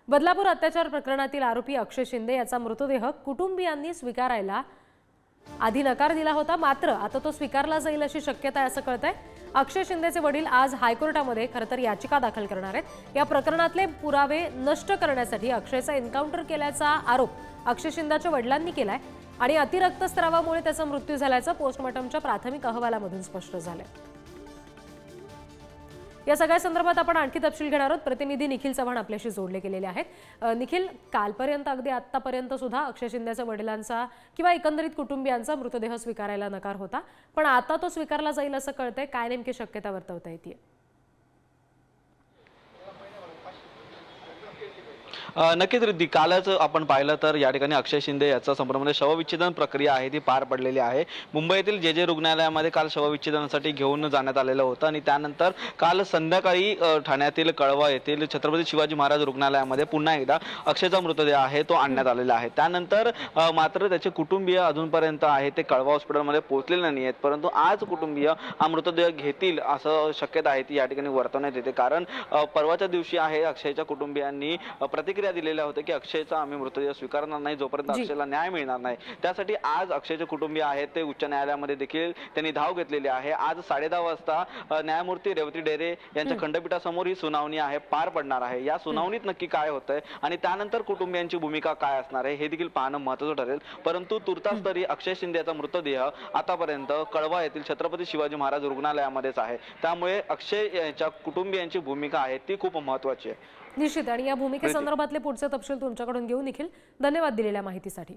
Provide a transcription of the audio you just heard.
बदलापूर अत्याचार प्रकरणातील आरोपी अक्षय शिंदे याचा मृतदेह कुटुंबियांनी स्वीकारायला आधी नकार दिला होता, मात्र आता तो स्वीकारला जाईल अशी शक्यता आहे असं कळतंय। अक्षय शिंदेचे वडील आज हायकोर्टामध्ये खरंतर याचिका दाखल करणार आहेत। या प्रकरणातले पुरावे नष्ट करण्यासाठी अक्षयचा एन्काउंटर केल्याचा आरोप अक्षय शिंदेच्या वडिलांनी केलाय आणि अतिरक्तस्रावामुळे त्याचा मृत्यू झाल्याचं पोस्टमॉर्टमच्या प्राथमिक अहवालामधून स्पष्ट झालंय। या सगळ्या संदर्भात आपण आणखी तपशील घेणार आहोत। प्रतिनिधी निखिल चव्हाण आपल्याशी जोडले गेलेले आहेत। निखिल, कालपर्यंत अगदी आतापर्यंत सुद्धा अक्षय शिंदेच्या वडिलांचा किंवा एकंदरीत कुटुंबियांचा मृतदेह स्वीकारायला नकार होता, पण आता तो स्वीकारला जाईल असं कळतंय। काय नेमकी शक्यता वर्तवता येते? नक्कीच रिद्धी, कालच आपण पाहिलं तर या ठिकाणी अक्षय शिंदे याचा संपूर्ण शवविच्छेदन प्रक्रिया आहे ती पार पडलेली आहे। मुंबईतील जे रुग्णालयामध्ये काल शवविच्छेदनासाठी घेऊन जाण्यात आलेलं होतं आणि त्यानंतर काल संध्याकाळी ठाण्यातील कळवा येथील छत्रपती शिवाजी महाराज रुग्णालयामध्ये पुन्हा एकदा अक्षयचा मृतदेह आहे तो आणण्यात आलेला आहे। त्यानंतर मात्र त्याचे कुटुंबीय अजूनपर्यंत आहे ते कळवा हॉस्पिटलमध्ये पोहोचलेले नाही आहेत, परंतु आज कुटुंबीय हा मृतदेह घेतील असं शक्यता आहे ती या ठिकाणी वर्तवण्यात येते। कारण परवाच्या दिवशी आहे अक्षयच्या कुटुंबियांनी प्रतिक्रिया दिलेल्या होत्या की अक्षयचा आम्ही मृतदेह स्वीकारणार नाही जोपर्यंत अक्षयला न्याय मिळणार नाही। त्यासाठी आज अक्षयचे कुटुंबीय आहेत ते उच्च न्यायालयामध्ये देखील त्यांनी धाव घेतलेली आहे। आज 10:30 वाजता न्यायमूर्ती रेवती डेरे यांच्या खंडपीठासमोर ही सुनावणी आहे पार पडणार आहे। या सुनावणीत नक्की काय होतंय आणि त्यानंतर कुटुंबियांची भूमिका काय असणार आहे हे देखील पाहणं महत्त्वाचं ठरेल। परंतु तुर्तास तरी अक्षय शिंदेचा मृतदेह आतापर्यंत कळवा येथील छत्रपती शिवाजी महाराज रुग्णालयामध्येच आहे, त्यामुळे अक्षय यांच्या कुटुंबियांची भूमिका आहे ती खूप महत्त्वाची आहे। निश्चित, आणि या भूमिकेसंदर्भातले पुढचे तपशील तुमच्याकडून घेऊ। निखिल, धन्यवाद दिलेल्या माहितीसाठी।